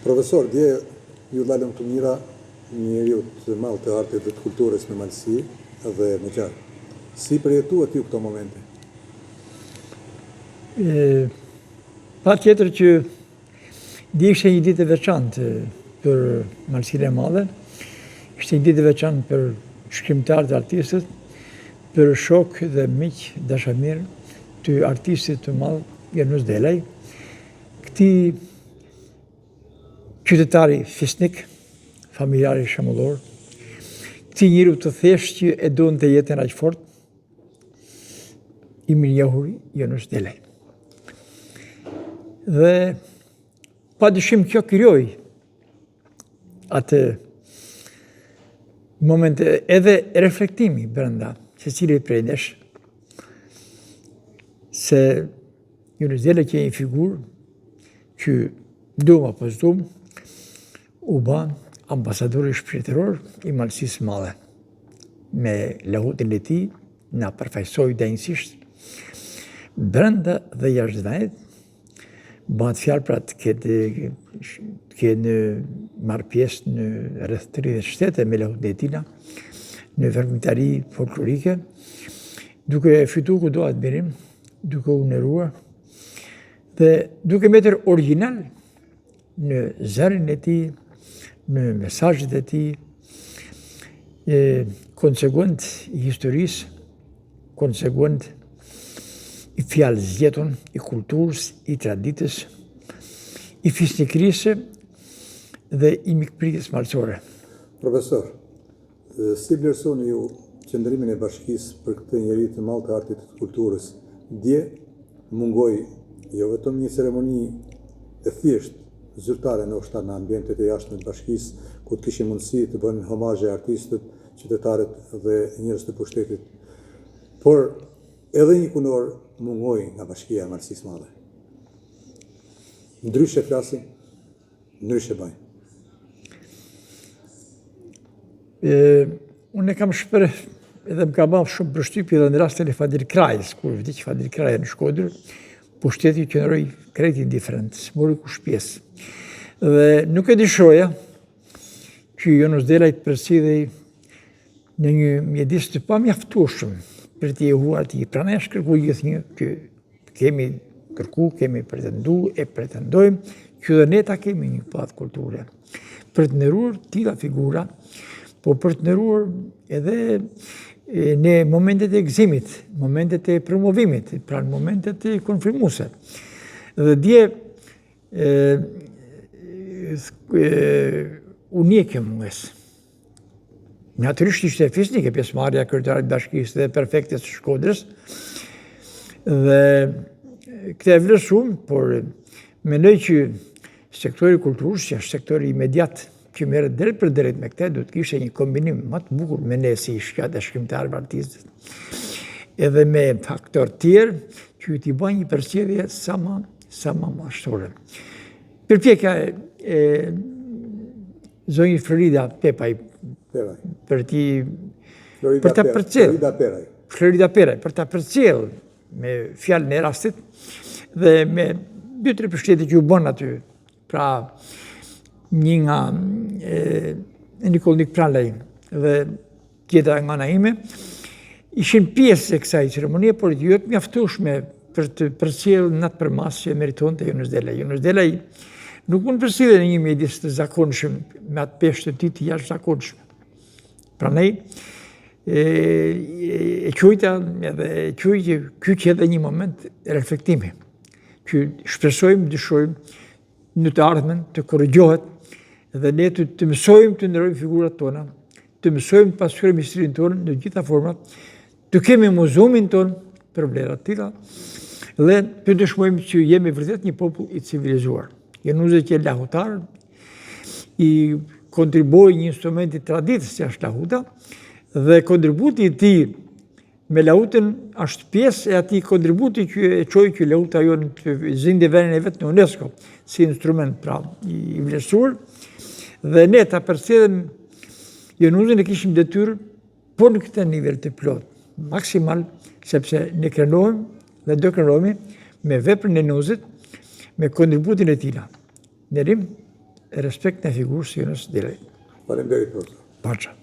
Profesor, dje ju lalëm të mira njeriu të madh të artit dhe të kulturës në Malësi dhe në Gjarë. Si përjetuat ju këto momente? Pa tjetër që dje ishte një ditë e veçantë për Malësinë e Madhe, ishte një ditë e veçantë për shkrimtarët, artistët, për shok dhe miq dashamir të artistit të madh Janus Delaj, këtij qytetari fisnik, familjari shembullor, këtij njeriu të thjeshtë që e donte jetën aq fort, i mirënjohur Janus Delaj. Dhe padyshim kjo krijoi atë momente edhe reflektimi brenda secilit prej nesh, se Janus Delaj që një figurë që dum apo s'dum u ba ambasadori shpirtëror i Malësisë Madhe. Me lahutin e tij na përfaqësoi danjësisht brenda dhe jashtë vendit, bëhet fjalë pra të kenë marrë pjesë në rreth 30 shtete me lahutin e tij në vërtetëri folklorike, duke fituar kudo admirim, duke u nderuar dhe duke metur origjinal në zërin e tij, në mesazhet e tij, konsekuent i historisë, konsekuent i fjalës zgjetur, i kulturës, i traditës, i fisnikërisë dhe i mikpritjes malësore. Profesor, si vlerësoni ju qëndrimin e bashkisë për këtë njerëz të madh të artit të kulturës? Dje mungoi jo vetëm një ceremoni e thjeshtë zyrtare ndoshta në ambientet e jashtme të bashkisë, ku të kishin mundësi të bënë homazhe artistët, qytetarët dhe njerëz të pushtetit, por edhe një kunor mungoi nga Bashkia e Malësisë Madhe. Ndryshe flasin, ndryshe bajnë. Unë e kam shpreh edhe më ka bërë shumë përshtypje edhe në rastin e Fadir Krajës, kur vdiq Fadir Kraja në Shkodër, pushteti qëndroi krejt indiferent, s'mori kush pjesë. Dhe nuk e dishoja që Janus Delaj të përsidhej në një mjedis të pamjaftueshëm për t'i jehuar atij. Prandaj është kërkuar gjithnjë që kemi kërku, kemi pretendu, e pretendojmë që dhe ne ta kemi një patë kulture. Për të nderuar tilla figura, po për të nderuar edhe në momentet e gëzimit, momentet e promovimit, pra në momentet e konfirmuese. Dhe dje unë e kem munges. Natyrisht ishte fisnike pjesëmarrja e kryetarit të bashkisë dhe prefektes së Shkodrës. Dhe këtë e vlerësoj shumë, por mendoj që sektori kulturës, që është sektori imediat që merret drejt për drejt me këtë, do të kishte një kombinim më të bukur me ne si shkjatë shkrimtarë, artistët, edhe me faktorë tjerë që t'i bëjnë një përcjellje sa më mashtore. Përpjekja e zonjës Florida Pepaj për ta përcjell. Florida Peraj, për ta përcjell me fjalën e rastit dhe me 2-3 pushtete që u bën aty. Pra një nga Nikolnik Pranlaj dhe tjetra nga ana ime, ishin pjesë e kësaj ceremonie, por jo të mjaftueshme për të përcjellë në atë përmas që meritonte Janus Delaj. Janus Delaj nuk mund përcjellej në një mjedis të zakonshëm me atë peshë të tij të jashtëzakonshme. Prandaj e quajta edhe e quaj që ky që edhe një moment reflektimi, që shpresojmë, dyshojmë në të ardhmen të korrigjohet dhe ne të mësojmë të nderojmë figurat tona, të mësojmë të pasqyrojmë historinë tonë në gjitha format, të kemi muzeumin tonë për vlera të tilla dhe të dëshmojmë që jemi vërtet një popull i civilizuar. Janus që e lahutar, i kontriboi një instrument i traditës që është lahuta, dhe kontributi i tij me lahutën është pjesë e atij kontributi që e çoi që lahuta jonë të zgjidhë vendin e vet në UNESCO si instrument pra i vlerësuar. Dhe ne ta përcjellim Janusin e kishim detyrë, por në këtë nivel të plot, maksimal, sepse ne krenohem dhe do krenohemi me veprën e Janusit, me kontributin e tij. Nderim e respekt në figurës së Jonës Dilej. Faleminderit profesor. Paça.